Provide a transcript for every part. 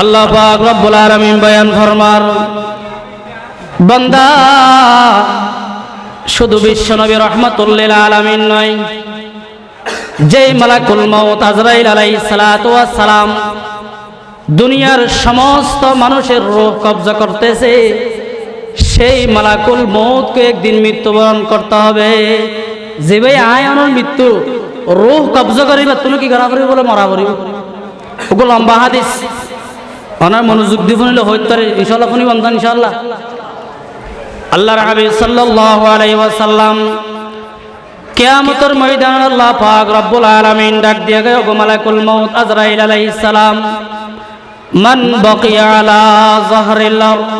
আল্লাহ পাক রব্বুল আলামিন বয়ান ফরমার, বান্দা শুধু বিশ্বনবী রাহমাতুল লিল আলামিন নয়, যেই মালাকুল মউত আজরাইল আলাইহিস সালাতু ওয়াস সালাম দুনিয়ার সমস্ত মানুষের রূহ কবজা করতেছে, সেই মালাকুল মউতকে একদিন মৃত্যুবরণ করতে হবে। যে ভাই আয়নের মৃত্যু রূহ কবজা করিবা, তুমি কি করা করিব বলে মরা করিব। ওগুলো লম্বা হাদিস, ওনার মনোযোগ দিয়ে শুনিলে হইতে ইনশাআল্লাহ শুনি বন্ধন ইনশাআল্লাহ। আল্লাহর হাবিব সাল্লাল্লাহু আলাইহি ওয়াসাল্লাম কিয়ামতের ময়দানে আল্লাহ পাক রব্বুল আলামিন ডাক দিয়ে গো মালাকুল মউত আজরাইল আলাইহিস সালাম, মান বাকিয়া আলা যাহরিল আরদ,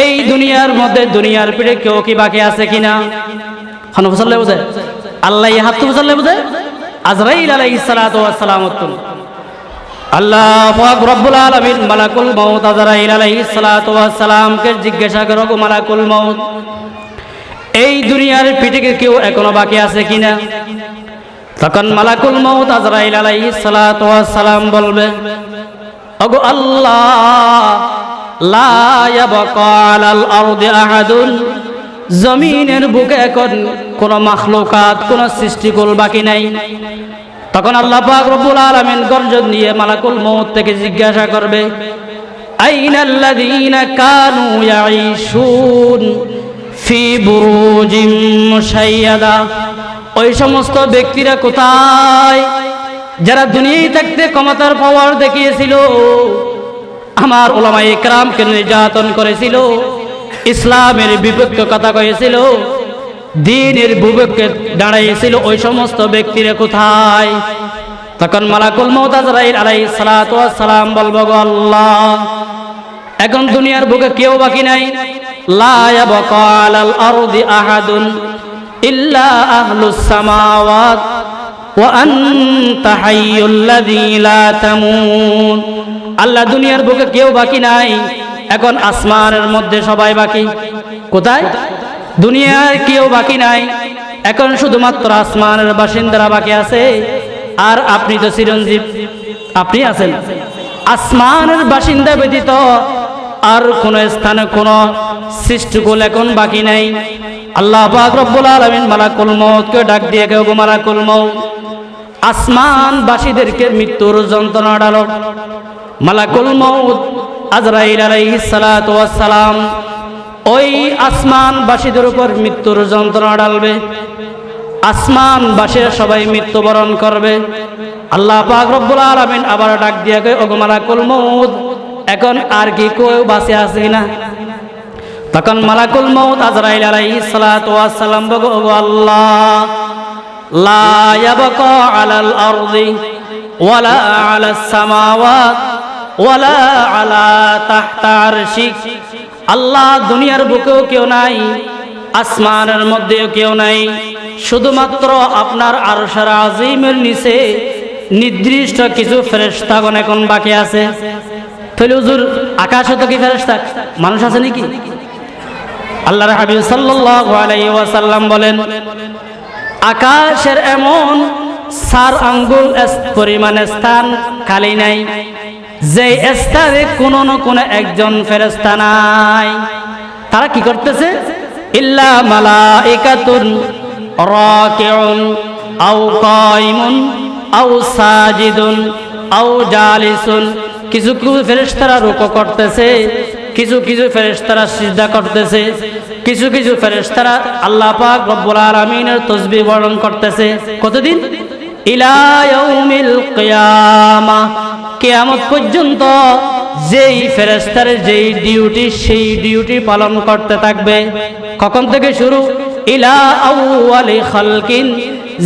এই দুনিয়ার মধ্যে দুনিয়ার পিঠে কেউ কি বাকি আছে কিনা? খান বসালে বুঝে আল্লাহ হাত বসালে বুঝে আজরাইল আলাইহিস সালাতু ওয়াস সালাম। আল্লাহ পাক রব্বুল আলামিন মালাকুল মউত আজরাইল আলাইহিস সালাতু ওয়াস সালামকে জিজ্ঞাসা করে, গো মালাকুল মউত, এই দুনিয়ার পিঠে কেউ এখনো বাকি আছে কিনা? তখন মালাকুল মউত আজরাইল আলাইহিস সালাতু ওয়াস সালাম বলবে, ওগো আল্লাহ, লা ইয়াবকা আলাল আরদি আহাদুন, জমিনের বুকে এখন কোন মাখলুকাত, কোন সৃষ্টিকুল বাকি নাই। তখন আল্লাহ পাক রব্বুল আলামিন গর্জন দিয়ে মালাকুল মউত থেকে জিজ্ঞাসা করবে, আইনাল্লাযীনা কানু ইয়াঈশুন ফি বুরুজিম মুশাইয়াদা, ওই সমস্ত ব্যক্তিরা কোথায় যারা দুনিয়ায় থাকতে ক্ষমতার পাওয়ার দেখিয়েছিল, আমার উলামায়ে ইকরামকে নির্যাতন করেছিল, ইসলামের বিপক্ষে কথা কয়েছিল, দ্বীনের বিপক্ষে দাঁড়িয়েছিল, ওই সমস্ত ব্যক্তিরা কোথায়? তখন মালাকুল মউত আজরাইল আলাইহিস সালাতু ওয়াস সালাম বলবো, গো আল্লাহ, এখন দুনিয়ার বুকে কেউ বাকি নাই। লা ইয়াবকা আলাল আরদি আহাদুন ইল্লা আহলুস সামাওয়াত ওয়া আনতা হাইয়ুল লাযী লা তামুত। আল্লাহ, দুনিয়ার বুকে কেউ বাকি নাই, এখন আসমানের মধ্যে সবাই বাকি। কোথায়? দুনিয়ার কেউ বাকি নাই, এখন শুধুমাত্র আসমানের বাসিন্দারা বাকি আছে। আর আপনি তো চিরঞ্জীব, আপনি আছেন। আসমানের বাসিন্দা ব্যতীত আর কোন স্থানে কোন সৃষ্টিকুল এখন বাকি নাই। আল্লাহ পাক রব্বুল আলামিন মালাকুল মউতকে ডাক দিয়ে কেউ, মালাকুল মউত, আসমানবাসীদেরকে মৃত্যুর যন্ত্রণা ডালো। মালাকুল মউত আজরাইল আলাইহিস সালাতু ওয়াস সালাম ওই আসমানবাসীদের উপর মৃত্যুর যন্ত্রণা ডালবে, আসমানবাসীরা সবাই মৃত্যুবরণ করবে। আল্লাহ পাক রব্বুল আলামিন আবার ডাক দিয়ে কয়, ওগো মালাকুল মউত, এখন আর কি কেউ বাঁচে আছে না? তখন মালাকুল মউত আজরাইল আলাইহিস সালাতু ওয়াস সালাম বলে, ওগো আল্লাহ, লা ইয়াবকা আলাল আরদি ওয়ালা আলাস সামাওয়াত ওয়ালা আলা তাহতা আরশিক। আল্লাহ, দুনিয়ার বুকেও কেউ নাই, আসমানের মধ্যেও কেউ নাই, শুধুমাত্র আপনার আরশের আজিমের নিচে নির্দিষ্ট কিছু ফেরেশতাগণ এখন বাকি আছে। তাহলে হুজুর, আকাশে তো কি ফেরেশতা মানুষ আছে নাকি? আল্লাহর হাবিব সাল্লাল্লাহু আলাইহি ওয়াসাল্লাম বলেন, আকাশের এমন 4 আঙ্গুল পরিমাণ স্থান খালি নাই যে স্থানে কোনো না কোনো একজন ফেরেশতা নাই। তারা কি করতেছে? ইল্লা মালাইকাতুন রাকিউন আও কাইমুন আও সাজিদুন আও জালিসুন। কিছু কিছু ফেরেশতারা রুকু করতেছে, কিছু কিছু ফেরেশতারা সিজদা করতেছে, কিছু কিছু ফেরেশতারা আল্লাহ পাক রব্বুল আলামিনের তাসবিহ বরণ করতেছে। কতদিন? ইলা ইয়াউমিল কিয়ামাহ, কিয়ামত পর্যন্ত যেই ফেরেশতার যেই ডিউটি, সেই ডিউটি পালন করতে থাকবে। কখন থেকে শুরু? ইলা আউয়ালি খালকিন,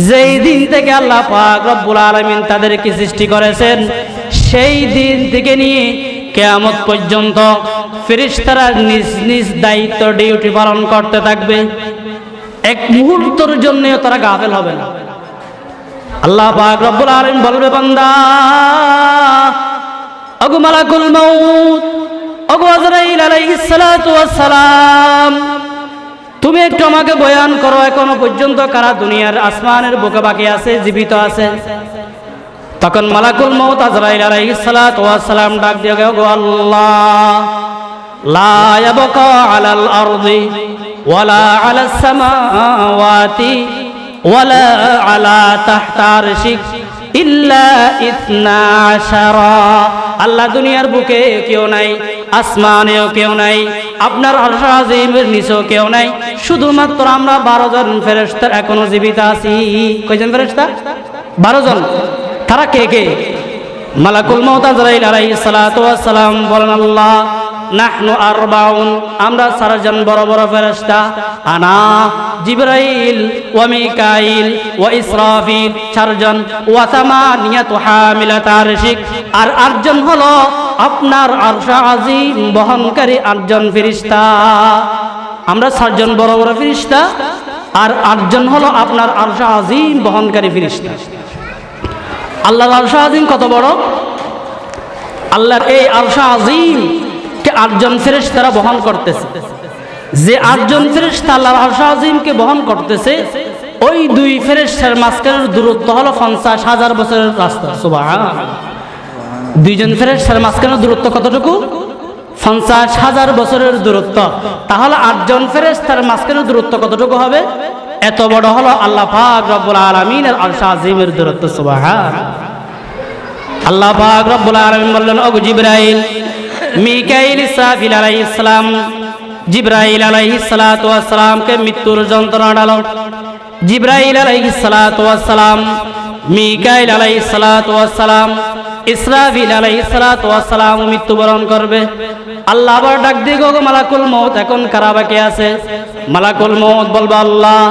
যেই দিন থেকে আল্লাহ পাক রব্বুল আলামিন তাদেরকে সৃষ্টি করেছেন, সেই দিন থেকে নিয়ে কিয়ামত পর্যন্ত ফেরেশতারা নিজ নিজ দায়িত্ব ডিউটি পালন করতে থাকবে। এক মুহূর্তের জন্য তারা গাফেল হবে না। আল্লাহ পাক রব্বুল আলামিন বলবে, বান্দা, ওগো মালাকুল মউত, ওগো আজরাইল আলাইহিস সালাতু ওয়াস সালাম, তুমি একটু আমাকে বয়ান করো, এখনো পর্যন্ত কারা দুনিয়ার আসমানের বুকে বাকি আছে, জীবিত আছে? তখন মালাকুল মউত আজরাইল আলাইহিস সালাতু ওয়াস সালাম ডাক দিয়ে গো আল্লাহ, লা ইয়াবকা আলাল আরদি ওয়ালা আলাস সামাওয়াতি ওয়ালা আলা তাহতা আরশিক ইল্লা ইসনা আশারা। আল্লাহ দুনিয়ার বুকে কেউ নাই, আসমানেও কেউ নাই, আপনার আরশ আজিমের নিচেও কেউ নাই, শুধুমাত্র আমরা 12 জন ফেরেশতা এখনো জীবিত আছি। কয়জন ফেরেশতা? 12 জন। তারা কে কে? মালাকুল মউত আজরাইল আলাইহিস সালাতু ওয়াস সালাম বলেন, আল্লাহ নাহনু আরবাউন, আমরা 4 জন বড় বড় ফেরেশতা, আনা জিবরাইল ওয়া মিকাইল ওয়া ইসরাফিল 4 জন, ওয়া সামানিয়াতু হামিলাত আরশিক, আর 8 জন হলো আপনার আরশ আজিম বহনকারী 8 জন ফেরেশতা। আমরা 4 জন বড় বড় ফেরেশতা আর 8 জন হলো আপনার আরশ আজিম বহনকারী ফেরেশতা। আল্লাহর আরশ আজিম কত বড়? আল্লাহর এই আরশ আজিম কে 8 জন ফেরেশতারা বহন করতেছে। যে 8 জন ফেরেশতা আল্লাহর আরশ আজিমকে বহন করতেছে, ওই 2 ফেরেশতার মাঝখানের দূরত্ব হলো 50,000 বছরের রাস্তা। সুবহানাল্লাহ। 2 জন ফেরেশতার মাঝখানের দূরত্ব কতটুকু? 50,000 বছরের দূরত্ব। তাহলে 8 জন ফেরেশতার মাঝখানের দূরত্ব কতটুকু হবে? এত বড় হলো আল্লাহ পাক রব্বুল আলামিনের আরশ আজিমের দূরত্ব। সুবহানাল্লাহ। আল্লাহ পাক রব্বুল আলামিন বললেন, ও জিবরাইল, মিকাইল, ইসরাফিল আলাইহিস সালাম, জিবরাইল আলাইহিস সালাতু ওয়াস সালামকে মৃত্যুর যন্ত্রণা দাও। জিবরাইল আলাইহিস সালাতু ওয়াস সালাম, মিকাইল আলাইহিস সালাতু ওয়াস সালাম, ইসরাফিল আলাইহিস সালাতু ওয়াস সালাম মৃত্যুবরণ করবে। আল্লাহ আবার ডাক দিয়ে গো মালাকুল মউত, এখন কারা বাকি আছে? মালাকুল মউত বলবে, আল্লাহ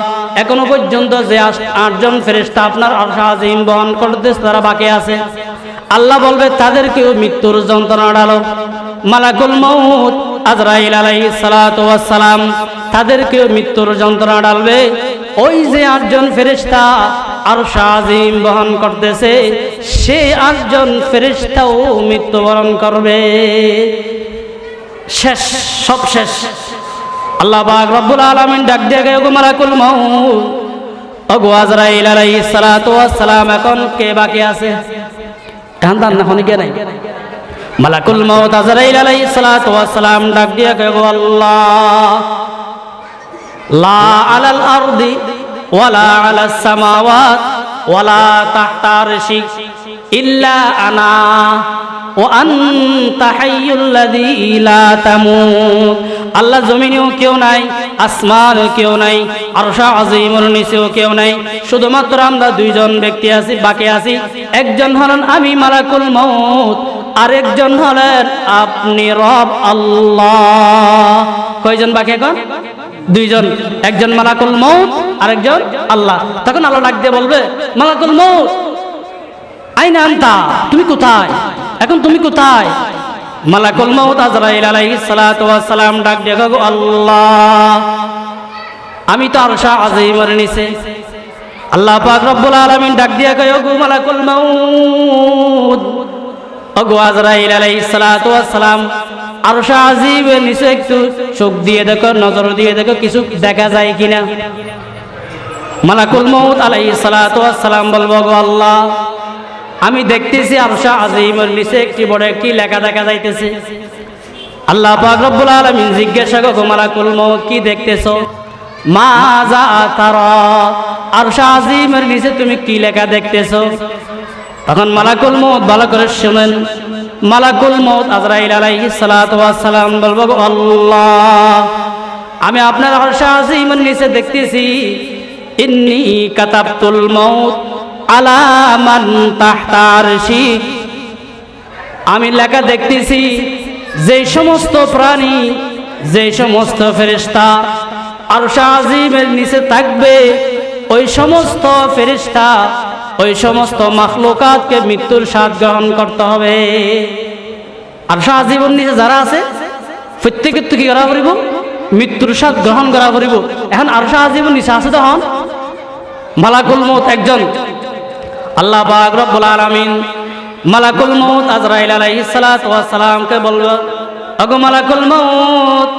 এখনো পর্যন্ত যে 8 জন ফেরেশতা আপনার আরশ আজিম বহন করতেছে তারা বাকি আছে। আল্লাহ বলবে তাদেরকেও মৃত্যুর যন্ত্রণা ডালো। মালাকুল মউত আজরাইল আলাইহিস সালাতু ওয়াস সালাম তাদেরকেও মৃত্যুর যন্ত্রণা ডালবে। ওই যে 8 জন ফেরেশতা আরশ আজিম বহন করতেছে, সে 8 জন ফেরেশতাও মৃত্যুবরণ করবে। শেষ, সব শেষ। আল্লাহ পাক রব্বুল আলামিন ডাক দিয়ে গো মালাকুল মউত, ওগো আজরাইল আলাইহিস সালাতু ওয়াস সালাম, এখন কে বাকি আছে? কান্দান না, হনে কে নাই? মালাকুল মউত আজরাইল আলাইহিস সালাতু ওয়াস সালাম ডাক দিয়ে গো আল্লাহ, লা আলাল আরদি ওয়ালা আলাস সামাওয়াত ওয়ালা তাহতা আরশি ইল্লা আনা ওয়া আনতা হাইয়ুল লাযী লা তামুত। আল্লাহ জমিনেও কেউ নাই, আসমানেও কেউ নাই, আরশ আজিমের নিচেও কেউ নাই, শুধুমাত্র আমরা 2 জন ব্যক্তি আছি, বাকি আছি। একজন হলেন আমি মালাকুল মউত, আরেকজন হলেন আপনি রব আল্লাহ। কয়জন বাকি এখন? 2 জন। একজন মালাকুল মউত, আরেকজন আল্লাহ। তখন আল্লাহ ডাক দিয়ে বলবে, মালাকুল মউত আইনা আনতা, তুমি কোথায়? এখন তুমি কোথায়? মালাকুল মউত আজরাইল আলাইহিস সালাতু ওয়াস সালাম ডাক দিয়ে গো আল্লাহ, আমি তো আরশ আজিমের নিচে। আল্লাহ পাক রব্বুল আলামিন ডাক দিয়ে কয়, গো মালাকুল মউত, ওগো আজরাইল আলাইহিস সালাতু ওয়াস সালাম, আরশ আজিমের নিচে একটু চোখ দিয়ে দেখো, নজর দিয়ে দেখো, কিছু দেখা যায় কিনা। মালাকুল মউত আলাইহিস সালাতু ওয়াস সালাম বলবো, গো আল্লাহ, আমি দেখতেছি আরশ আজিমের নিচে একটি বড় একটি লেখা দেখা যাইতেছে। আল্লাহ পাক রব্বুল আলামিন জিজ্ঞাসা গো মালাকুল মউত, কি দেখতেছো? মাযা তারা, আরশ আজিমের নিচে তুমি কি লেখা দেখতেছো? তখন মালাকুল মউত ভালো করে শুনেন। মালাকুল মউত আজরাইল আলাইহিস সালাতু ওয়াস সালাম বলবো, গো আল্লাহ, আমি আপনার আরশ আজিমের নিচে দেখতেছি, ইন্নী কাতাবতুল মউত আলা মান তাহতা আরশি, আমি লেখা দেখতেছি যে সমস্ত প্রাণী, যে সমস্ত ফেরেশতা আরশ আজিমের নিচে থাকবে, ওই সমস্ত ফেরেশতা, ওই সমস্ত মাখলুকাতকে মৃত্যুর স্বাদ গ্রহণ করতে হবে। আরশ আজিমের নিচে যারা আছে প্রত্যেকের তো কি করা পড়িব? মৃত্যুর স্বাদ গ্রহণ করা পড়িব। এখন আরশ আজিমের নিচে আছে তখন মালাকুল মউত একজন। আল্লাহ পাক রব্বুল আলামিন মালাকুল মউত আজরাইল আলাইহিস সালাতু ওয়াস সালামকে বলবো, ওগো মালাকুল মউত,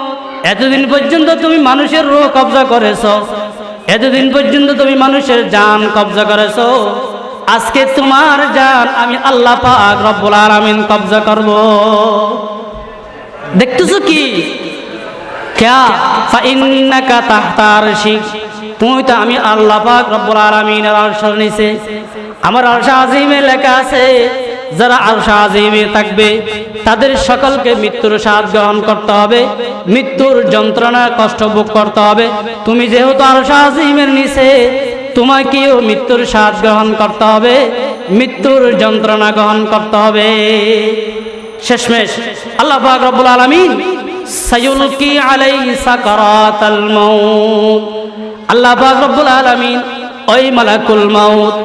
এতদিন পর্যন্ত তুমি মানুষের রূহ কবজা করেছো, এতদিন পর্যন্ত তুমি মানুষের জান কবজা করেছো, আজকে তোমার জান আমি আল্লাহ পাক রব্বুল আলামিন কবজা করব। দেখতেছো কি ক্যা ফাইন্নাকা তাহতা আরশি, তুমি তো আমি আল্লাহ পাক রব্বুল আলামিনের আরশের নিচে। আমার আরশ আজিমে লেখা আছে যারা আরশ আজিমে থাকবে তাদের সকলকে মৃত্যুর স্বাদ গ্রহণ করতে হবে, মৃত্যুর যন্ত্রণা কষ্ট ভোগ করতে হবে। তুমি যেহেতু আরশ আজিমের নিচে, তোমাকেও মৃত্যুর স্বাদ গ্রহণ করতে হবে, মৃত্যুর যন্ত্রণা গ্রহণ করতে হবে। শেষমেশ আল্লাহ পাক রব্বুল আলামিন সায়ুলকি আলাইহি সাকারাতাল মাউত, আল্লাহ পাক রব্বুল আলামিন ওই মালাকুল মাউত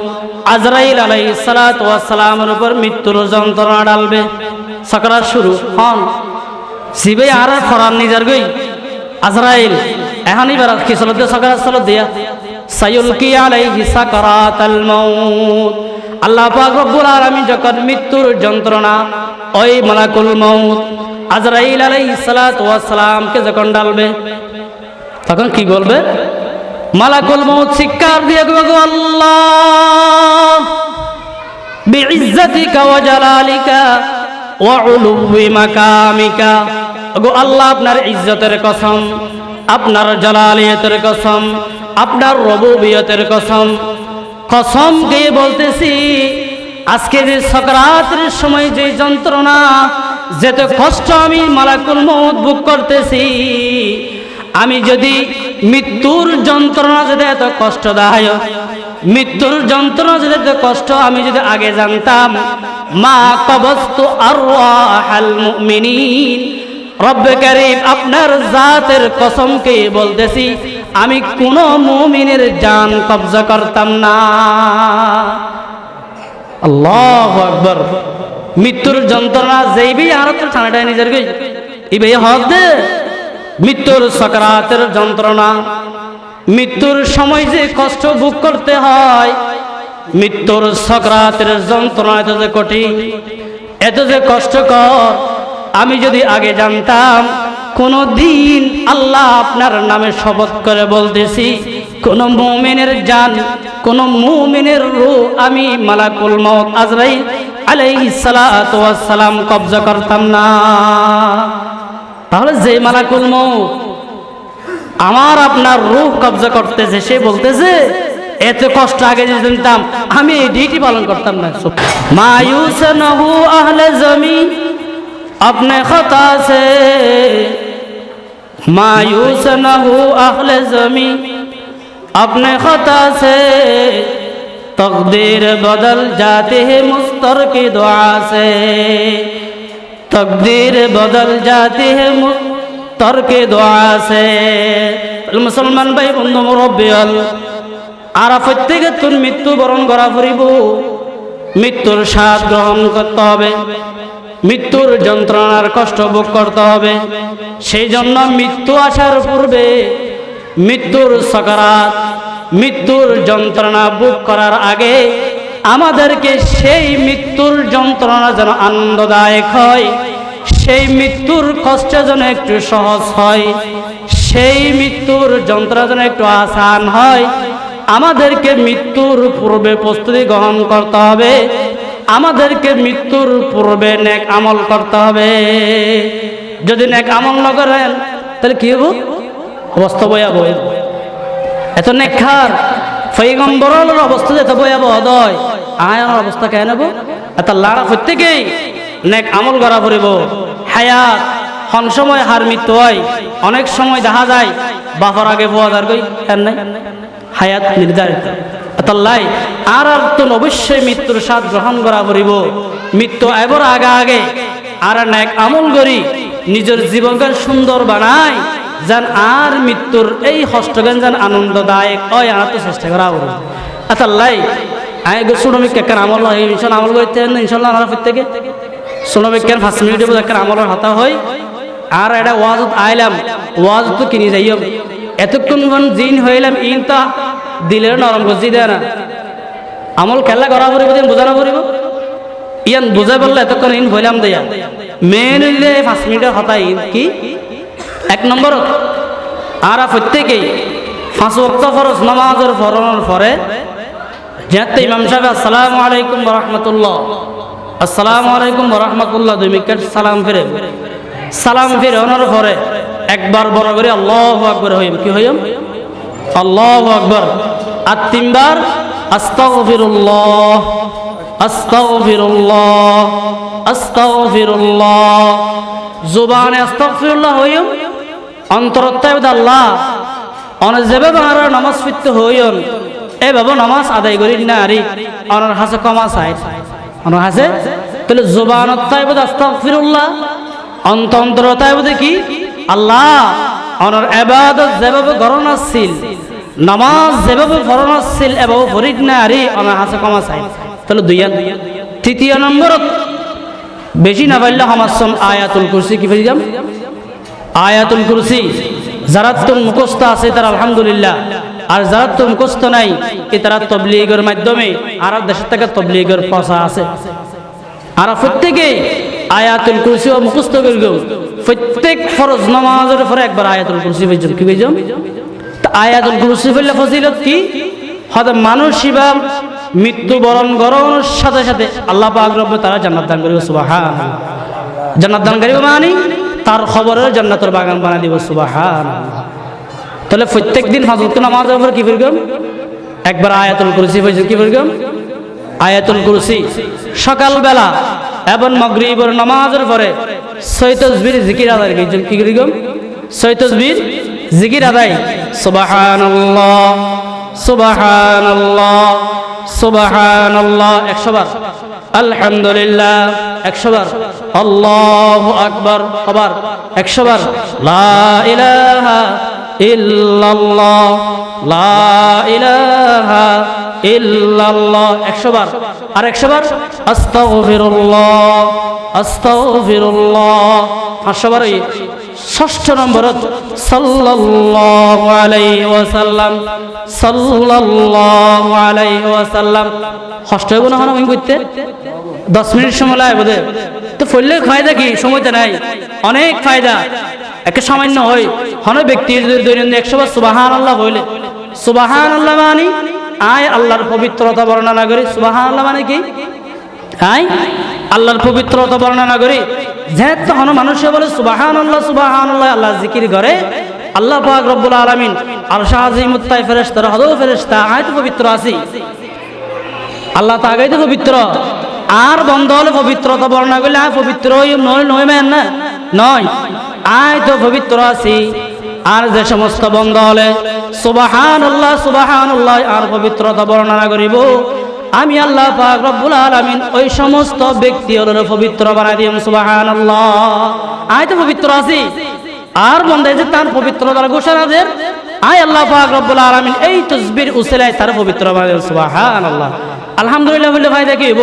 আজরাইল আলাইহিস সালাতু ওয়াস সালামের উপর মৃত্যুর যন্ত্রণা ডালবে। সাকরাত শুরু হন সিবে আর ফরান নিজার গই আজরাইল এখানেই বার কি চলত সাকরাত চলত দিয়া সায়ুলকি আলাইহি সাকারাতাল মাউত। আল্লাহ পাক রব্বুল আলামিন যখন মৃত্যুর যন্ত্রণা ওই মালাকুল মাউত আজরাইল আলাইহিস সালাতু ওয়াস সালামকে যখন ডালবে তখন কি বলবে? মালাকুল মউত চিৎকার দিয়ে গো আল্লাহ বিইজ্জাতিকা ওয়া জালালিকা ওয়া উলুওয়ি মাকামিকা, গো আল্লাহ আপনার ইজ্জতের কসম, আপনার জালালিয়তের কসম, আপনার রুবুবিয়তের কসম, কসম দিয়ে বলতেছি আজকে যে সাকরাতের সময় যে যন্ত্রণা যেত কষ্ট আমি মালাকুল মউত ভোগ করতেছি, আমি যদি মৃত্যুর যন্ত্রণা যদি এত কষ্টদায়ক, মৃত্যুর যন্ত্রণা যদি এত কষ্ট আমি যদি আগে জানতাম, মা কবস্তু আরওয়াহাল মুমিনিন, রব্বে কারীম আপনার জাতের কসমকে বলতেছি আমি কোন মুমিনের জান কবজা করতাম না। আল্লাহু আকবার। মৃত্যুর যন্ত্রণা যেইবি আর তো ঠান্ডায় নিজের গই ইবে হক দে। মৃত্যুর সাকরাতের যন্ত্রণা, মৃত্যুর সময় যে কষ্ট ভোগ করতে হয়, মৃত্যুর সাকরাতের যন্ত্রণা এত যে কঠিন, এত যে কষ্টকর, আমি যদি আগে জানতাম কোনো দিন আল্লাহ আপনার নামে শপথ করে বলতেছি কোন মুমিনের জান, কোন মুমিনের রূহ আমি মালাকুল মউত আজরাইল আলাইহিস সালাতু ওয়াস সালাম কবজা করতাম না। তাহলে যে মালাকুল মউত আমার আপনার রূহ কবজা করতেছে সে বলতেছে এত কষ্ট আগে যদি জানতাম আমি এই ডিউটি পালন করতাম না। মায়ুস নহু আহলে জমিন अपने खता से, मायूस न हो अहले ज़मीं अपने खता से, तकदीर बदल जाती है मुस्तर की दुआ से, तकदीर बदल जाती है मुस्तर की दुआ से। मुसलमान भाई बंधु मुरब्बियाल आरा प्रत्येके तुम मृत्यु बरण करा फरिब, मृत्युर स्वाद ग्रहण करते হবে, মৃত্যুর যন্ত্রণার কষ্ট ভোগ করতে হবে। সেই জন্য মৃত্যু আসার পূর্বে মৃত্যুর সাকরাত, মৃত্যুর যন্ত্রণা ভোগ করার আগে আমাদেরকে সেই মৃত্যুর যন্ত্রণা যেন আনন্দদায়ক হয়, সেই মৃত্যুর কষ্ট যেন একটু সহজ হয়, সেই মৃত্যুর যন্ত্রণা যেন একটু আসান হয়, আমাদেরকে মৃত্যুর পূর্বে প্রস্তুতি গ্রহণ করতে হবে, আমাদেরকে মৃত্যুর পূর্বে নেক আমল করতে হবে। যদি নেক আমল না করেন তাহলে কি হবো? অবস্থা ভয়াবহ। এত নেককার পয়গম্বরের অবস্থা এত ভয়াবহ হয়, আমার অবস্থা কেন নেব? এত লাড়া প্রত্যেকেই নেক আমল করা পড়িব। হায়াত হন সময় হার মৃত্যু হয়, অনেক সময় দেখা যায় বাপর আগে বোয়াদার গই নাই, হায়াত নির্ধারিত। তাল্লাই আর তো অবশ্যই মৃত্যুর স্বাদ গ্রহণ করা পড়িব। মৃত্যু এবার আগে আগে আর নেক আমল করি নিজের জীবনকে সুন্দর বানাই, যেন আর মৃত্যুর এই হস্তজ্ঞান যেন আনন্দদায়ক হয়, আর তো চেষ্টা করা পড়িব। তাল্লাই আগে শ্রমিক কেন আমল হয়, ইনশাল্লাহ আমল করতে ইনশাল্লাহ আমার প্রত্যেকে শ্রমিক কেন 5 মিনিটে একটা আমলের হাতা হয়। আর এটা ওয়াজত আইলাম, ওয়াজ তো কিনি যাইম, এতক্ষণ জিন হইলাম ইনতা দিলের নরম গজি দেয় না, আমল খেলা করা পড়িব, দিন বোঝানো পড়িব। ইয়ান বুঝাই বললে এতক্ষণ ইন হইলাম দেয়া মেন হইলে 5 মিনিটের হতা ইন কি 1 নম্বর। আর প্রত্যেকেই 5 ওয়াক্ত ফরজ নামাজের ফরনের পরে যেতে ইমাম সাহেব আসসালামু আলাইকুম ওয়া রাহমাতুল্লাহ, আসসালামু আলাইকুম ওয়া রাহমাতুল্লাহ, 2 মিনিট সালাম ফিরে ওনার পরে একবার বড় করে আল্লাহু আকবার হইম, কি হইম? আল্লাহু আকবার। আর 3 বার আস্তাগফিরুল্লাহ, আস্তাগফিরুল্লাহ, আস্তাগফিরুল্লাহ। জবানে আস্তাগফিরুল্লাহ হইম, অন্তরত্তায় আল্লাহ অন যেভাবে আর নামাজ পড়তে হইন এভাবে নামাজ আদায় করি না আরি অনার হাসে কমা চাই অনার হাসে। তাহলে জবানত্তায় বোধ আস্তাগফিরুল্লাহ, অন্তরতায় বোধ কি আল্লাহ অনার ইবাদত যেভাবে গরণ আসছিল, নামাজ যেভাবে ফরণ আসছিল এভাবে ফরিদ না আরি অনার হাসে কমা চাই। তাহলে 2। 3 নম্বর বেশি না পারলে হামাসম আয়াতুল কুরসি, কি ফেলি যাম? আয়াতুল কুরসি যারা তো মুখস্থ আছে তারা আলহামদুলিল্লাহ, আর যারা তো মুখস্থ নাই এ তারা তাবলীগের মাধ্যমে আর দেশের থেকে তাবলীগের পয়সা আছে। আর প্রত্যেকে আয়াতুল কুরসি ও মুখস্থ করব, প্রত্যেক ফরজ নামাজের পরে একবার আয়াতুল কুরসি পড়ব, কি বুঝছো? তো আয়াতুল কুরসি পড়লে ফজিলত কি? হয়তো মানুষ শিবা মৃত্যুবরণ গরণের সাথে সাথে আল্লাহ পাক রব্বুল তাআলা জান্নাত দান করিব, সুবহানাল্লাহ। জান্নাত দান করিব মানে তার খবরের জান্নাতের বাগান বানাই দিব, সুবহানাল্লাহ। তাহলে প্রত্যেক দিন ফজর নামাজের পরে কি পড়ব? একবার আয়াতুল কুরসি পড়ব, কি পড়ব? আয়াতুল কুরসি। সকালবেলা এবং মাগরিবের নামাজের পরে 6 তাসবিহ জিকির আদায় করব, কি করব? 6 তাসবিহ জিকির আদায়, সুবহানাল্লাহ, সুবহানাল্লাহ, সুবহানাল্লাহ 100 বার, আলহামদুলিল্লাহ 100 বার, আল্লাহু আকবার আবার 100 বার, লা ইলাহা ইল্লাল্লাহ, লা ইলাহা ইল্লাল্লাহ 100 বার, আর 100 বার আস্তাগফিরুল্লাহ, আস্তাগফিরুল্লাহ 500 বার। 6 নম্বরত সাল্লাল্লাহু আলাইহি ওয়াসাল্লাম, সাল্লাল্লাহু আলাইহি ওয়াসাল্লাম। কষ্ট হইব না আমি করতে? 10 মিনিট সময় লাগে বোধ। তো ফলে ফায়দা কি? সময়তে নাই, অনেক ফায়দা। একে সামান্য হয় হন ব্যক্তি যদি দৈনন্দিন 100 বার সুবহানাল্লাহ বলে, সুবহানাল্লাহ মানে আয় আল্লাহর পবিত্রতা বর্ণনা করি। সুবহানাল্লাহ মানে কি? আয় আল্লাহর পবিত্রতা বর্ণনা করি। যেহেতু হন মানুষে বলে সুবহানাল্লাহ, সুবহানাল্লাহ আল্লাহ জিকির করে, আল্লাহ পাক রব্বুল আলামিন আরশ আজিমুত তাই ফেরেশতারা হদো ফেরেশতা আয় তো পবিত্র আছি, আল্লাহ তাআলাই তো পবিত্র। আর বন্ধ হলে পবিত্রতা বর্ণনা করলে আয় পবিত্র নয় নয় মেন না নয়, আয় তো পবিত্র আছি। আর যে সমস্ত বন্ধ হলে সুবহানাল্লাহ, সুবহানাল্লাহ আর পবিত্রতা বর্ণনা করিব, আমি আল্লাহ পাক রব্বুল আলামিন ওই সমস্ত ব্যক্তিগুলোর পবিত্র বানাই দিম, সুবহানাল্লাহ। আয় তো পবিত্র আছি, আর বন্ধ যে তার পবিত্রতার ঘোষণা দেন, আয় আল্লাহ পাক রব্বুল আলামিন এই তাসবির উসিলায় তার পবিত্র বানাই দিম, সুবহানাল্লাহ। আলহামদুলিল্লাহ বললে ফায়দা কি হইব?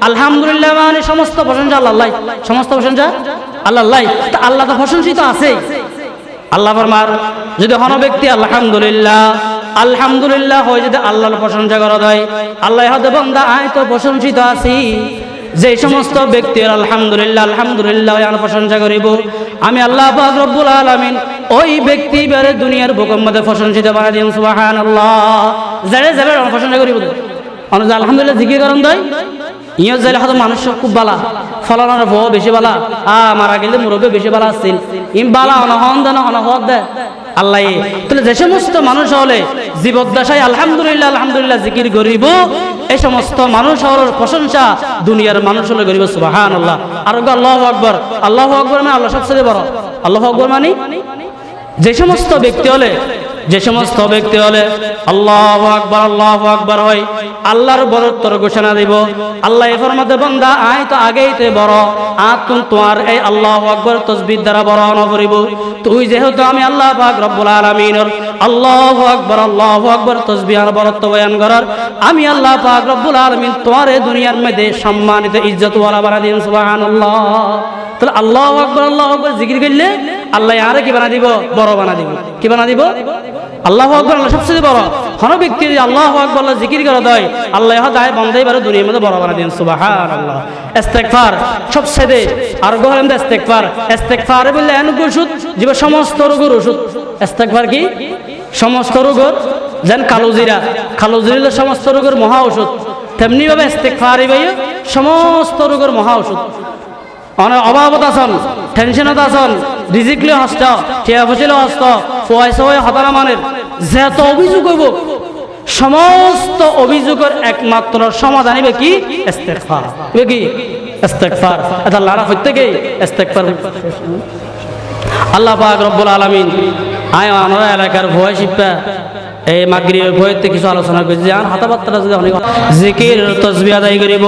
আলহামদুলিল্লাহ মানে সমস্ত প্রশংসা আল্লাহর, সমস্ত প্রশংসা আল্লাহর। তা আল্লাহ তো প্রশংসিত আছে। আল্লাহ ফরমার যদি হন ব্যক্তি আলহামদুলিল্লাহ, আলহামদুলিল্লাহ হয় যদি আল্লাহর প্রশংসা করা হয়, আল্লাহ হতে বান্দা আয় তো প্রশংসিত আছি। যে সমস্ত ব্যক্তির আলহামদুলিল্লাহ আলহামদুলিল্লাহ আর প্রশংসা করিব, আমি আল্লাহ পাক রব্বুল আলামিন ওই ব্যক্তি বেরে দুনিয়ার বুকের মধ্যে প্রশংসিত বানাই দিম, সুবহানাল্লাহ। যারে যাবে প্রশংসা করিব, আলহামদুলিল্লাহ জিকির করন দেয়। ইয়ে যাইলে হয়তো মানুষ খুব বালা, ফলানোর বউ বেশি বালা, মারা গেলে মুরব্বী বেশি বালা আসছিল, ইম বালা অনহন দেন অনহদ দেয় আল্লাহ। তাহলে যে সমস্ত মানুষ হলে জীবদ্দশায় আলহামদুলিল্লাহ আলহামদুলিল্লাহ জিকির করিব, এই সমস্ত মানুষ হওয়ার প্রশংসা দুনিয়ার মানুষ হলে করিব, সুবহানাল্লাহ। আর আল্লাহু আকবার, আল্লাহু আকবার মানে আল্লাহ সবচেয়ে বড়। আল্লাহু আকবার মানে যে সমস্ত ব্যক্তি হলে, যে সমস্ত ব্যক্তি হলে আল্লাহু আকবার হয়, আল্লাহর বড়ত্বর ঘোষণা দিব। আল্লাহ এ ফরমাতে বান্দা আয় তো আগেই তে বড়, আর তুই তোমার এই আল্লাহু আকবার তাসবিহ দ্বারা বড় না করিব। তুই যেহেতু আমি আল্লাহ পাক রব্বুল আলামিনের আল্লাহু আকবার তাসবিহ আর বড়ত্ব বয়ান করার, আমি আল্লাহ পাক রব্বুল আলামিন তোমার এই দুনিয়ার মধ্যে সম্মানিত ইজ্জত ওয়ালা বানা দিন, সুবহানাল্লাহ। তাহলে আল্লাহু আকবার জিকির করলে আল্লাহ আরে কি বানা দিব? বড় বানা দিব। কি বানা দিব? আল্লাহু আকবার আল্লাহ সবচেয়ে বড়। কোন ব্যক্তি যদি আল্লাহু আকবার জিকির করে দেয়, আল্লাহ দায় বন্দাই বারে দুনিয়ার মধ্যে বড় বানা দিন, সুবহানাল্লাহ। ইস্তেগফার সবচেয়ে আর গহরম দে ইস্তেগফার। ইস্তেগফার বললে এনুক ওষুধ, জীব সমস্ত রোগের ওষুধ। ইস্তেগফার কি? সমস্ত রোগের, যেন কালোজিরা, কালোজিরা সমস্ত রোগের মহা ওষুধ। তেমনি ভাবে ইস্তেগফার সমস্ত রোগের মহা ওষুধ। অনেক অভাবত আছেন, টেনশনত আছেন, রিজিকলি হস্ত, টিয়া ফসিল হস্ত, পয়সা হয়ে হতারা মানের যত অভিযোগ হইব সমস্ত অভিযোগের একমাত্র সমাধান হবে কি? ইস্তেগফার। কি? ইস্তেগফার। এটা আল্লাহর প্রত্যেকই ইস্তেগফার। আল্লাহ পাক রব্বুল আলামিন আয় আমরা এলাকার ভয় শিক্ষা এই মাগরিবের ভয়তে কিছু আলোচনা করেছি। আর হাতাবাত্তারা যদি অনেক জিকির তাসবিহ আদায় করিব,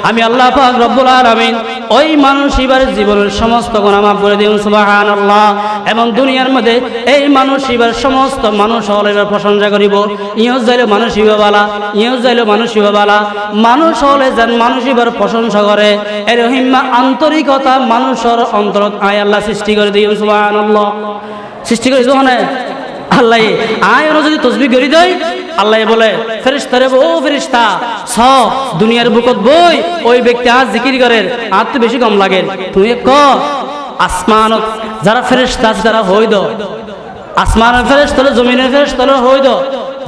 আমি আল্লাহ পাক রব্বুল আলামিন ওই মানুষ এবার জীবনের সমস্ত গুনাহ মাফ করে দিন সুবহানাল্লাহ। এবং দুনিয়ার মধ্যে এই মানুষ এবার সমস্ত মানুষ হলে এবার প্রশংসা করিব, ইয়ো যাইলে মানুষ ইবাবালা, ইয়ো যাইলে মানুষ ইবাবালা, মানুষ হলে যেন মানুষ এবার প্রশংসা করে এর হিম্মা আন্তরিকতা মানুষের অন্তরত আয় আল্লাহ সৃষ্টি করে দিন সুবহানাল্লাহ। সৃষ্টি করে যখন আল্লাহ আয় যদি তসবিহ করি দেয়, আল্লাহ বলে ফেরেশতারে, ও ফেরেশতা সব দুনিয়ার বুকত বই ওই ব্যক্তি আজ জিকির করে আর তো বেশি কম লাগে। তুমি ক আসমানত যারা ফেরেশতা আছে তারা হই দাও, আসমানের ফেরেশতা হলে জমিনের ফেরেশতা হলে হই দাও,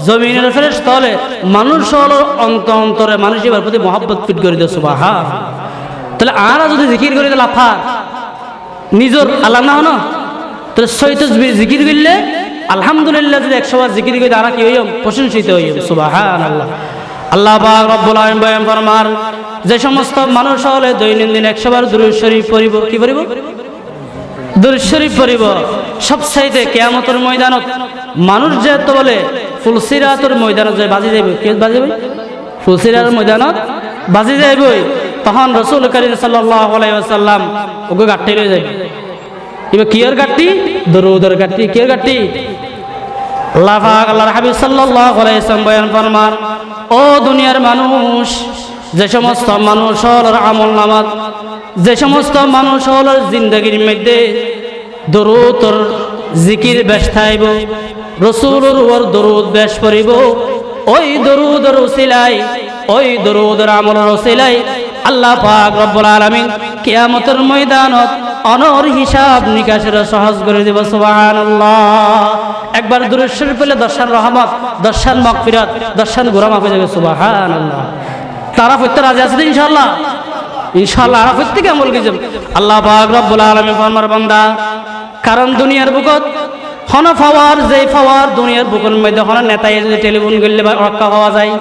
জমিনের ফেরেশতা হলে মানুষ হলো অন্তরে মানুষ এবার প্রতি মহব্বত ফিট করে দিও সুবহান। তাহলে আর যদি জিকির করে দিলে লাফা নিজের আল্লাহ না হনো, তাহলে সৈত জিকির করলে আলহামদুলিল্লাহ যদি 100 বার জিকির করে তারা কি হইম? প্রশংসিত হইম সুবহানাল্লাহ। আল্লাহ পাক রব্বুল আলামিন বয়ান ফরমান যে সমস্ত মানুষ হলে দৈনন্দিন 100 বার দুরূদ শরীফ পড়িব, কি পড়িব? দুরূদ শরীফ পড়িব। সবচাইতে কিয়ামতের ময়দানত মানুষ যেহেতু বলে ফুলসিরাতের ময়দানত যে বাজি যাইব, কি বাজি যাইব? ফুলসিরাতের ময়দানত বাজি যাইব, তখন রাসূল কারীম সাল্লাল্লাহু আলাইহি ওয়াসাল্লাম ওকে গাট্টি লয়ে যাবে। এবার কিয়ের গাট্টি? দরুদের গাট্টি। কিয়ের গাট্টি? আল্লাহ পাক আল্লাহর হাবিব সাল্লাল্লাহু আলাইহি ওয়াসাল্লাম বয়ান ফরমান, ও দুনিয়ার মানুষ, যে সমস্ত মানুষ হলোর আমল নামাত, যে সমস্ত মানুষ হলোর জিন্দেগির মধ্যে দরুদর জিকির বেশ থাইব, রাসূলের উপর দরুদ বেশ পড়িব, ওই দরুদের উসিলায়, ওই দরুদের আমলের উসিলায় আল্লাহ পাক রব্বুল আলামিন কিয়ামতের ময়দানত অনর হিসাব নিকাশের সহজ করে দিব সুবহানাল্লাহ। একবার দুরূদ শরীফ পড়লে 10 রহমত, 10 মাগফিরাত, 10 গুনাহ মাফ হয়ে যাবে সুবহানাল্লাহ। তারা প্রত্যেক রাজি আছে ইনশাআল্লাহ? ইনশাআল্লাহ আর প্রত্যেকে আমল করব। আল্লাহ পাক রব্বুল আলামিন ফরমার বান্দা, কারণ দুনিয়ার বুকত হন ফাওয়ার, যেই ফাওয়ার দুনিয়ার বুকের মধ্যে হন নেতায় যদি টেলিফোন করলে বা রক্ষা পাওয়া যায়,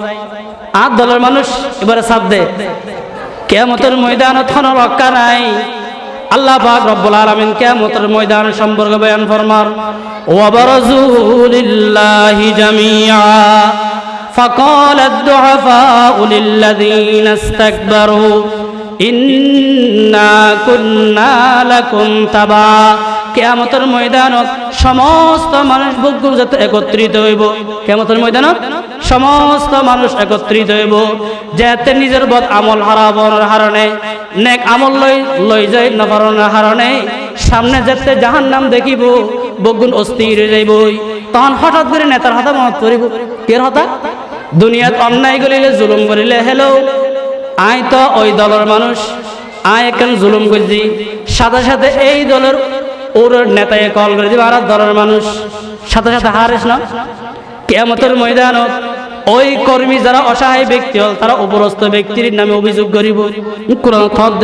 আর দলের মানুষ এবারে সাথ দে, কিয়ামতের ময়দানত হন রক্ষা নাই। আল্লাহ পাক রব্বুল আলামিন কিয়ামতের ময়দান সম্পর্কে বয়ান ফরমার, ওয়া বারাজু লিল্লাহি জামিআ ফাকালা আদ-দুআফাউ লিল্লাযীনা ইসতাকবারু ইন্না কুন্না লাকুম তাবা। কিয়ামতের ময়দানত সমস্ত মানুষ বুক যাতে একত্রিত হইব, কিয়ামতের ময়দানত সমস্ত মানুষ একত্রিত হইব, যাতে নিজের বদ আমল হারানোর কারণে নেক আমল লই যায় না পারানোর কারণে সামনে যেতে জাহান্নাম দেখিব, বগুন অস্থির হয়ে যাইব। তখন হঠাৎ করে নেতার হাতে মনত পড়িব, কের হাতে? দুনিয়াত অন্যায় করিলে জুলুম করিলে হেলো আয় তো ওই দলের মানুষ, আয় কেন জুলুম করছি, সাথে সাথে এই দলের ওর নেতায় কল করে দিবে, আর দলের মানুষ সাথে সাথে হারিস না। কিয়ামতের ময়দানত ওই কর্মী যারা অসহায় ব্যক্তি হল তারা উপরস্থ ব্যক্তির নামে অভিযোগ করিব। কোরআন খদ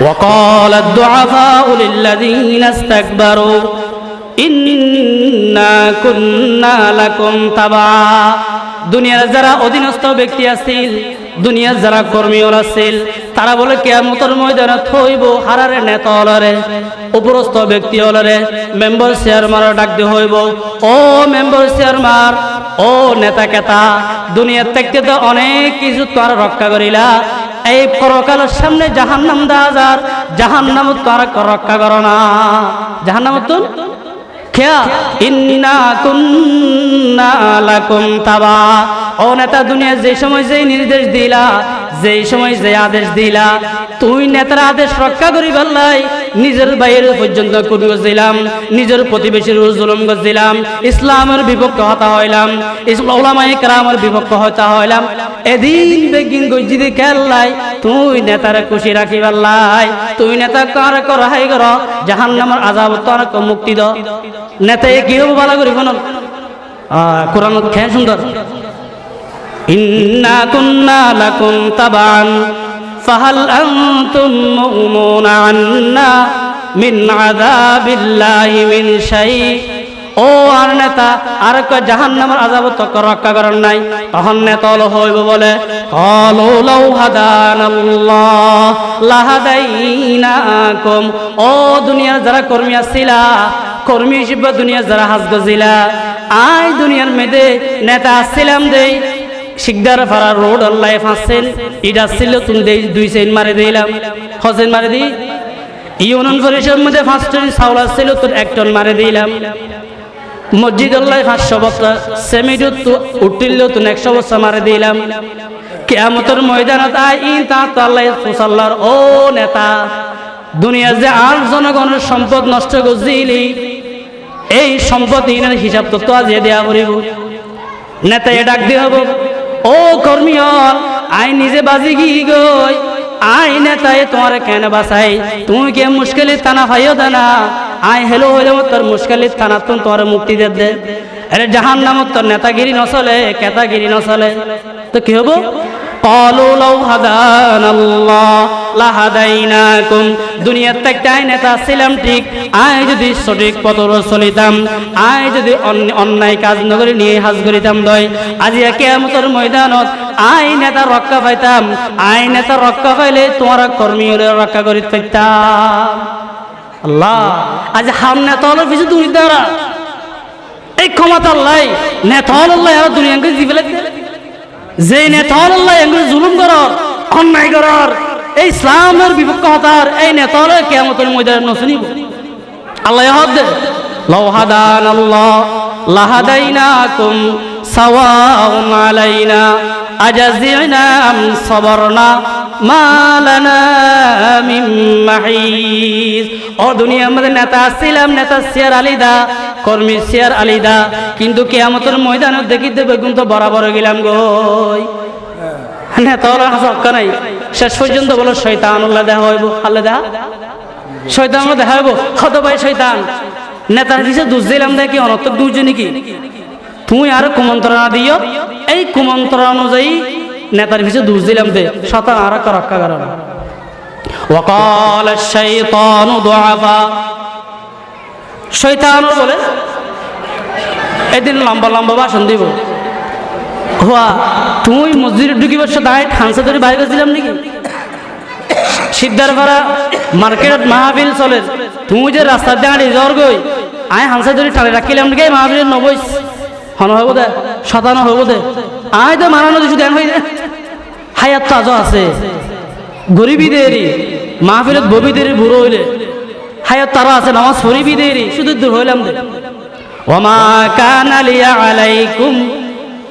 ওয়াকাল আদ-দুআফাউ লিল্লাযীনা ইসতাকবারু ইন্না কুন্না লাকুম তাবা। দুনিয়ার যারা অধীনস্থ ব্যক্তি আছিল, দুনিয়ার যারা কর্মী আছিল, তারা বলে কিয়ামতের ময়দানে থইব হারারে নেতা হলরে, উপরস্থ ব্যক্তি হলরে, মেম্বার চেয়ারম্যানের ডাক দিয়ে হইব, ও মেম্বার চেয়ারম্যান, ও নেতা কেতা, দুনিয়ার থেকে তো অনেক কিছু তোর রক্ষা করিলা, এই পরকালের সামনে জাহান্নাম দাজার, জাহান্নাম তোর রক্ষা করো না, জাহান্নাম তো খেয়া ইন্না কুন্না লাকুম তাবা। ও নেতা, দুনিয়া যে সময় যেই নির্দেশ দিলা, যেই সময় যে আদেশ দিলা, তুই নেতার আদেশ রক্ষা করি পারলাই, নিজের বাইরে পর্যন্ত কুটি গেছিলাম, নিজের প্রতিবেশীর জুলুম করছিলাম, ইসলামের বিপক্ষ হতা হইলাম, উলামায়ে কেরামের বিপক্ষ হতা হইলাম, এদিন বেগিন গজ্জিদি খেললাই, তুই নেতারে খুশি রাখি পারলাই, তুই নেতা কার করাই কর, জাহান্নামের আযাব তোর মুক্তি দ। নেতায় কি হবে ভালো করি কোন কোরআন খেয়ে সুন্দর ইন্না কুন্না লাকুম তাবান ফাহাল আনতুম মুগনুনা আন্না মিন আযাবিল্লাহি মিন শাই। ও আর নেতা আর জাহান্নামের আযাব তো রক্ষা করার নাই। তখন নেতা হইব বলে ক্বালু লাউ হাদানাল্লাহ লাহাদাইনাকুম। ও দুনিয়ার যারা কর্মী আছিলা, কর্মী হিসেবে দুনিয়ার যারা হাজ গজিলা, আই দুনিয়ার মেদে নেতা আসছিলাম দেই শিকদার ফারা রোড আল্লাহ ফাঁসছেন ইট আসছিল তুমি দেই 2 সেন্ট মারে দিলাম, হসেন মারে দিই। ইউনিয়ন পরিষদের মধ্যে 5 টন চাউল আসছিল তোর 1 টন মারে দিলাম। মসজিদ আল্লাহ 500 বস্তা সেমিট উঠিল তুমি 100 বস্তা মারে দিলাম। কিয়ামতের ময়দানত আই ইন তা আল্লাহ সুসাল্লার ও নেতা দুনিয়ার যে আর জনগণের সম্পদ নষ্ট করছিলি এই সম্পদ ইনের হিসাব তো আজ দেয়া পড়িব। নেতায় ডাক দিয়ে হব ও কর্মী হল আই নিজে বাজি গিয়ে গই আই নেতায় তোমার কেন বাসাই তুমি কে মুশকিলের থানা ভাইও দানা আই হেলো হইলে তোর মুশকিলের থানা তুমি তোমার মুক্তি দে দে। আরে জাহান্নামত তোর নেতাগিরি নচলে কেতাগিরি নচলে তো কি হবো ক্বালু লাউ হাদানাল্লাহ লাহাদাইনাকুম। দুনিয়ার একটাই নেতা ছিলাম ঠিক, আই যদি সঠিক পথ চলিতাম, আই যদি অন্যায় কাজ নগরে নিয়ে হাজ করিতাম দয় আজিয়া কিয়ামতের ময়দানত আই নেতা রক্ষা পাইতাম। আই নেতা রক্ষা পাইলে তোমার কর্মী রক্ষা করি পাইতাম। আল্লাহ আজ হাম নেতা হলো কিছু দুই দ্বারা এই ক্ষমতা আল্লাহ নেতা আল্লাহ আর দুনিয়াকে জীবনে যে নেতা আল্লাহ এগুলো জুলুম করার অন্যায় করার এই ইসলামের বিপক্ষ হতার এই নেতা হলে কিয়ামতের ময়দানে নসিব আল্লাহ হদ লাউ হাদানাল্লাহ লাহাদাইনাকুম সাওয়াউন আলাইনা আজাজিনা আম সাবরনা মা লানা মিন মাহিস। ও দুনিয়ার মধ্যে নেতা ছিলাম, নেতা সিয়ার আলিদা, কর্মী সিয়ার আলিদা, কিন্তু কিয়ামতের ময়দানে দেখিতে বেগুন তো বরাবর গেলাম গই নেতা হলো হক্কা নাই। শেষ পর্যন্ত বলো শয়তানুল্লাহ দেখা হইব, আল্লাহ দেখা শয়তান দেখা হইব। কত ভাই শয়তান নেতার পিছিয়ে দোষ দিলাম দেখি অনর্থক দুর্য নাকি তুমি আর কুমন্ত্রণা দিও এই কুমন্ত্রণা অনুযায়ী নেতার পিছিয়ে দোষ দিলাম দে শয়তান আর রক্ষা করে না। ওয়াকাল আশ-শাইতানু দুআফা শয়তান বলে এদিন লম্বা লম্বা ভাষণ দিব হুয়া তুই মসজিদে ঢুকিবার সাথে খানসা ধরে বাইরে গেছিলাম নাকি সিদ্ধারপাড়া মার্কেট মাহফিল চলে তুমি যে রাস্তা দিয়ে জ্বর গই আয় হানসা ধরে টানে রাখিলাম নাকি মাহফিলের 90 হন হইব দে 57 হইব দে আয় তো মারানো দিছু দেন হই হায়াত তাজা আছে গরিবী দেরি মাহফিলত ববিদের বুড়ো হইলে হায়াত তারা আছে নামাজ পড়িবি দেরি শুধু দূর হইলাম দে ওমা কানা লিয়া আলাইকুম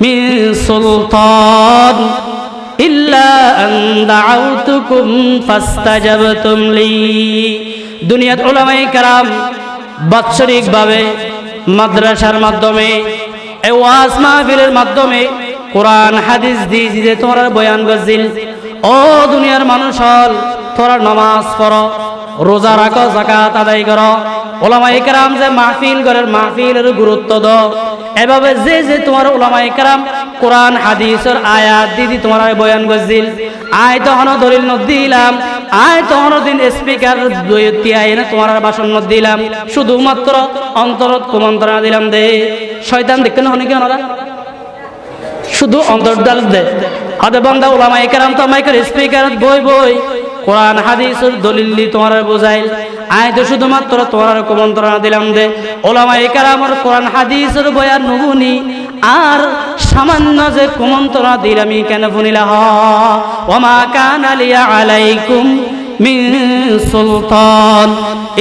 মিন সুলতান ইল্লা আন দাউতুকুম ফাস্তাজাবতুম লি। দুনিয়াত উলামায়ে কেরাম বাৎসরিক ভাবে মাদ্রাসার মাধ্যমে এই ওয়াজ মাহফিলের মাধ্যমে কোরআন হাদিস দিয়ে তোমরা বয়ান গজিল ও দুনিয়ার মানুষ হল তোমরা নামাজ পড়ো রোজা রাখো যাকাত আদায় করো উলামায়ে কেরাম যে মাহফিল করেন মাহফিলের গুরুত্ব দাও এভাবে যে যে তোমার উলামায়ে কেরাম কোরআন হাদিসের আয়াত দিদি তোমার বয়ান গজিল আয় তখন দলিল ন দিলাম আয় তখন দিন স্পিকার দুইতি আইনে তোমার ভাষণ ন দিলাম শুধুমাত্র অন্তরত কুমন্ত্রণা দিলাম দে শয়তান দেখতে না হনে কেন শুধু অন্তর্দাল দে আদে বান্দা উলামায়ে কেরাম তো মাইকের স্পিকার বই বই কোরআন হাদিসের দলিল দি তোমার বুঝাইল আয় তো শুধুমাত্র তোমার কুমন্ত্রণা দিলাম দে উলামায়ে কেরামের কোরআন হাদিসের বয়ান নুগুনি আর সামান্য যে কুমন্ত্রণা দিলামি কেন শুনিলা হ ওমা কানা লিয়া আলাইকুম মিন সুলতান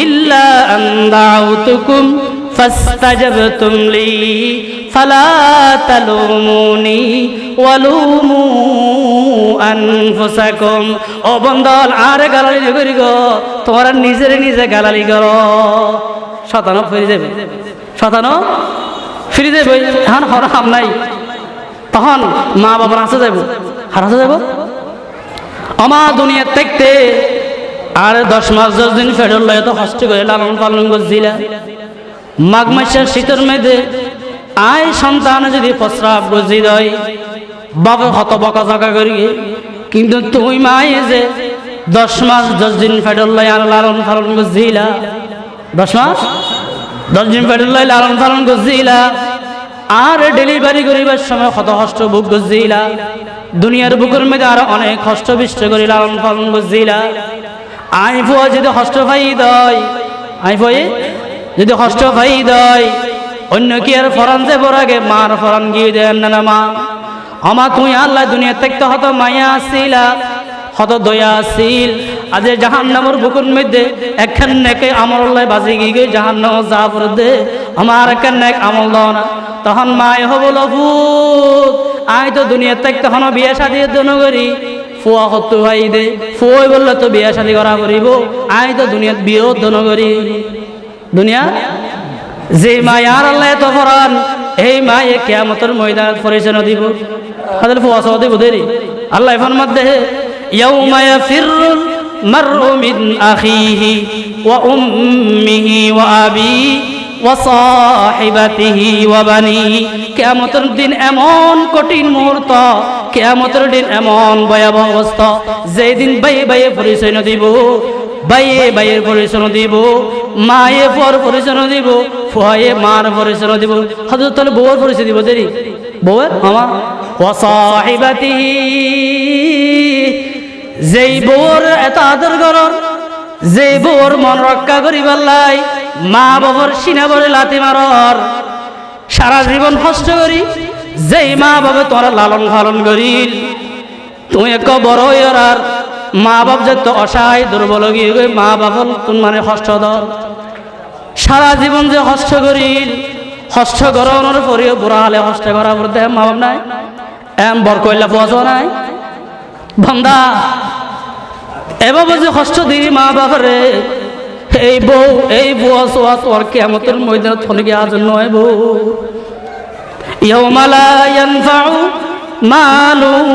ইল্লা আন দাউতুকুম ফাস্তাজাবতুম লি ফালা তালুমুনি ওয়ালুমু আনফুসাকুম। ও বন্দল আর গালালি করি গো তোমরা নিজের নিজে গালালি করো শতানো ফিরে যাবে শতানো ফিরে যাবে এখন হরাম নাই তখন মা বাবার হাসে যাব হারাতে যাব আমার দুনিয়ার দেখতে আর 10 মাস 10 দিন ফেরল তো কষ্ট করে লালন পালন করছিলা মাঘ মাসের শীতের মেয়েদের আয় সন্তান যদি প্রস্রাব গজি দেয় বাবা হত বকা জকা করি, কিন্তু তুই মায়ে যে 10 মাস 10 দিন ফেডল্লাই আর লালন পালন করছিলা, 10 মাস 10 দিন ফেডল্লাই লালন পালন করছিলা, আর ডেলিভারি করিবার সময় কত কষ্ট ভোগ করছিলা, দুনিয়ার বুকের মধ্যে আর অনেক কষ্ট বিষ্ট করি লালন পালন করছিলা। আই ফুয়া যদি কষ্ট পাই দয়, আই ফুয়ে যদি কষ্ট পাই দয়, অন্য কি আর ফরান যে বরাগে মার ফরান গিয়ে দেন না মা। আমা তুই আল্লাহ দুনিয়া থেকে হত মায়া আসিলা, হত দয়া আসিল, আজ জাহান্নামের বুকুর মধ্যে একখান নেকে আমল লাই বাজি গিয়ে জাহান্নাম যা পড়ে দে, আমার একখান নেক আমল দাও না। তখন মায় হব লভূত, আই তো দুনিয়া থেকে তখন বিয়ে শাদি করি, ফুয়া হত ভাই দে, ফুয়াই বললে তো বিয়ে শাদি করা করিব, আই তো দুনিয়াত বিয়েও দন করি। দুনিয়া যে মায়ার আল্লাহ এত ফরান, এই মায়ে কিয়ামতের ময়দানত পরিচয় দিব, হাজার ফুয়া সহ দিব দেরি। আল্লাহ ফরমাত দেহে ইয়াউমা ইয়াফিরুল মারউ মিন আখিহি ওয়া উম্মিহি ওয়া আবিহি ওয়া সাহিবাতিহি ওয়া বানিহি। কিয়ামতের দিন এমন কঠিন মুহূর্ত, কিয়ামতের দিন এমন ভয়াবহ অবস্থা, যেই দিন বাইয়ে বাইয়ে পরিচয় দিব, বাইয়ে বাইয়ের পরিচয় দিব, মায়ে পর পরিচয় দিব, ফুয়ায়ে মার পরিচয় দিব, হযরত তাহলে বউয়ের পরিচয় দিব দেরি, বউয়ের মামা ওয়া সাহিবাতিহি, যেই বউর এত আদর করর, যেই বউর মন রক্ষা করিবার লাই মা বাবার সিনা বলে লাথি মারর, সারা জীবন কষ্ট করি, যেই মা বাবা তোরা লালন পালন করিল, তুমি এক বড় হইয়ার আর মা বাপ যত অসহায় দুর্বল গিয়ে মা বাবার তুমি মানে কষ্ট দর, সারা জীবন যে কষ্ট করিল, কষ্ট করানোর পরেও বুড়া হলে কষ্ট করার পর দেখ মা বাপ নাই, এম বর কইলা পোয়াছো নাই বন্দা, এভাবে যে কষ্ট দিই মা বাবারে, এই বউ এই বুয়া সোয়া তোর কিয়ামতের ময়দানে থনে গিয়ে আজ নয় বউ। ইয়াউমা লা ইয়ানফাউ মালুন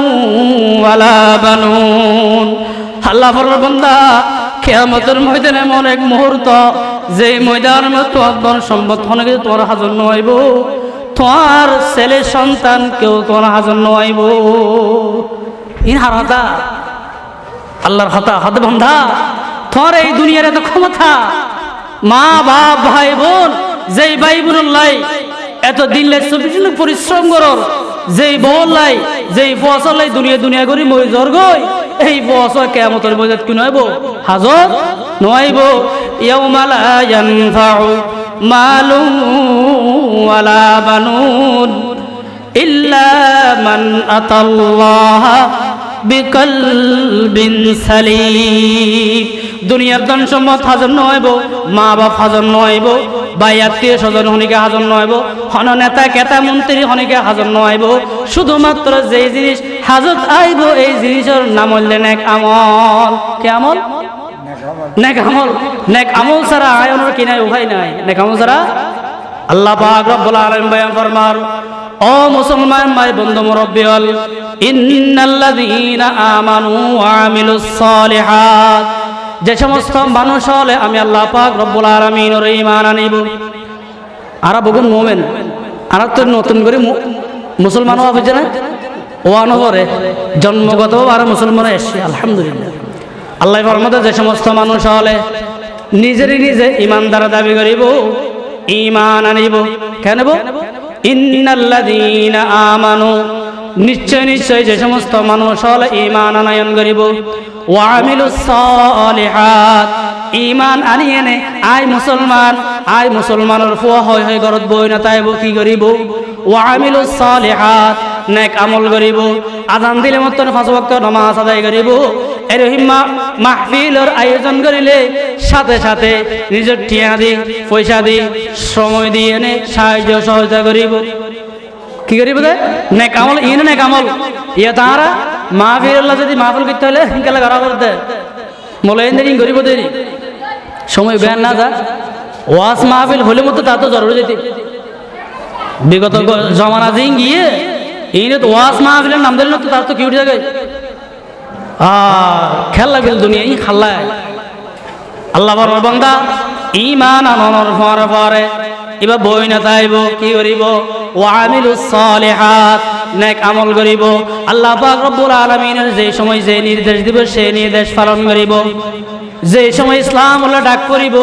ওয়ালা বানুন, আল্লাহ ফরমার বান্দা কিয়ামতের ময়দানে এমন এক মুহূর্ত, যে ময়দানের মধ্যে তোমার ধন সম্পদ থনে গিয়ে তোমার হাজর নয়ব, তোমার ছেলে সন্তান কেউ তোমার হাজর নয়ব। ইন হারাতা আল্লাহর হতা হত বন্ধা, তোর এই দুনিয়ার এত ক্ষমতা, মা বাপ ভাই বোন, যেই ভাই বোন লাই এত দিন লাই পরিশ্রম করর, যেই বোন লাই যেই ফসল লাই দুনিয়া দুনিয়া করি মই জর গই, এই ফসল কিয়ামতের ময়দানে কি নয়ব হাজর নয়ব। ইয়াউমা লা ইয়ানফাউ মালুন ওয়ালা বানুন ইল্লা মান আতাল্লাহা বিকলবিন সালিম। দুনিয়ার ধন সম্পদ হাজর নয়ব, মা বাপ হাজর নয়ব, ভাই আত্মীয় স্বজন হনিকে হাজর নয়ব, হন নেতা কেতা মন্ত্রী হনিকে হাজর নয়ব, শুধুমাত্র যেই জিনিস হাজত আইব এই জিনিসের নাম হইলে নেক আমল। কে আমল? নেক আমল। নেক আমল ছাড়া আয়নের কি নাই, উপায় নাই। নেক আমল ছাড়া আল্লাহ পাক রব্বুল আলামিন বয়ান ফরমার, ও মুসলমান ভাই বন্ধু মুরব্বী হল, ইন্নাল্লাযীনা আমানু ওয়া আমিলুস সালিহাত, যে সমস্ত মানুষ হলে আমি আল্লাহ পাক রব্বুল আলামিনের ঈমান আনিব। আরা বগুন মুমিন, আরা তো নতুন করে মুসলমান হওয়া বুঝে না, ওয়ানো করে জন্মগত আর মুসলমান এসে আলহামদুলিল্লাহ। আল্লাহ ফরমাতে যে সমস্ত মানুষ হলে নিজেরই নিজে ঈমানদার দাবি করিব, ঈমান আনিব। কেন? ইন্নাল্লাযীনা আমানু, নিশ্চয় নিশ্চয় যে সমস্ত মানুষ হলে ঈমান আনয়ন করিব, ওয়া আমিলুস সালিহাত, ঈমান আনিয়ে নে আই মুসলমান, আই মুসলমানের ফুয়া হয় হয় ঘরত বই না তাইব কি করিব, ওয়া আমিলুস সালিহাত, নেক আমল করিব, আযান দিলে মতন 5 ওয়াক্ত নামাজ আদায় করিব। এরকম মাহফিলের আয়োজন করিলে সাথে সাথে নিজের টিয়া দি পয়সা দি সময় দিয়ে এনে সাহায্য সহযোগিতা করিব। কি করিব? নেক আমল। ইন নেক আমল ইয়া তারা মাহফিল যদি মাহফিল করতে হলে হিংকালা করা করতে মোলায়েন দেরি করিব, দেরি সময় বেয়ান না যা ওয়াজ মাহফিল হলে মতো তা তো জরুরি যেতে বিগত জমানা দিন গিয়ে এই ওয়াজ মাহফিলের নাম দিল তো তার তো কি উঠে যায় খেলা গেল দুনিয়া ই খাল্লায়। আল্লাহ বড় বান্দা ঈমান আনানোর পরে এবার বই না তাইব কি করিব, ওয়া আমিলুস সালিহাত, নেক আমল করিব আল্লাহ পাক রব্বুল আলামিনের যে সময় যে নির্দেশ দিব সেই নির্দেশ পালন করিব যে সময় ইসলাম হলো ডাক করিব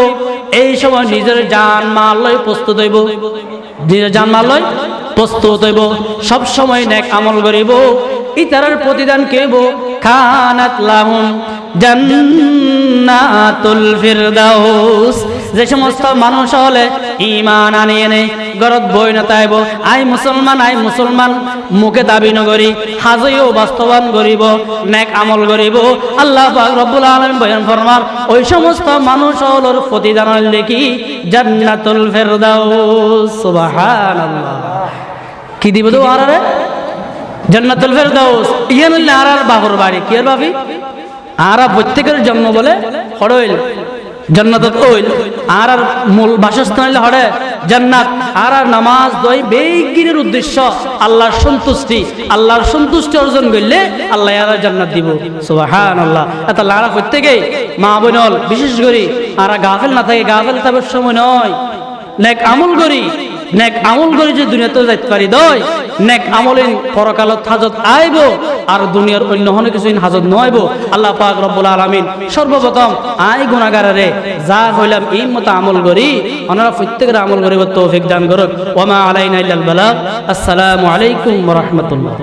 এই সময় নিজের জান মাল লই প্রস্তুত হইব নিজের জান মাল লই প্রস্তুত হইব সব সময় নেক আমল করিব ইতারার প্রতিদান কেব কানাত লাহুম জান্নাতুল ফিরদাউস যে সমস্ত মানুষ হলে ঈমান আনিয়ে নে গরত বই না তাইব আই মুসলমান মুখে দাবি নগরি হাজেও বাস্তবায়ন করিব নেক আমল করিব আল্লাহ পাক রব্বুল আলামিন বয়ান ফরমান ওই সমস্ত মানুষ হলোর প্রতিদান দেখি জান্নাতুল ফিরদাউস সুবহানাল্লাহ কি দিব তো আরে জান্নাতুল ফিরদাউস ইয়ান আর বাবুর বাড়ি কি আর ভাবি আর প্রত্যেকের জন্ম বলে হড়ইল জান্নাত ওইল আর মূল বাসস্থান হলে হড়ে জান্নাত আর নামাজ দই বেগিনের উদ্দেশ্য আল্লাহর সন্তুষ্টি অর্জন করলে আল্লাহ আর জান্নাত দিব সুবহানাল্লাহ এত লাড়া প্রত্যেকেই মা বোনল বিশেষ করে আর গাফেল না থাকে গাফেল তার সময় নয় নেক আমল করি যে দুনিয়াতে যাইতে পারি দই নেক আমলিন পরকালত হাজত আইব আর দুনিয়ার অন্য অনেক কিছু হাজত নয়ব আল্লাহ পাক রব্বুল আলামিন সর্বপ্রথম আই গুনাহগারে যা হইলাম এই মত আমল করি ওনারা প্রত্যেকের আমল করিব তৌফিক দান করুক ওয়া মা আলাইনা ইল্লাল বালাগ আসসালামু আলাইকুম ওয়া রাহমাতুল্লাহ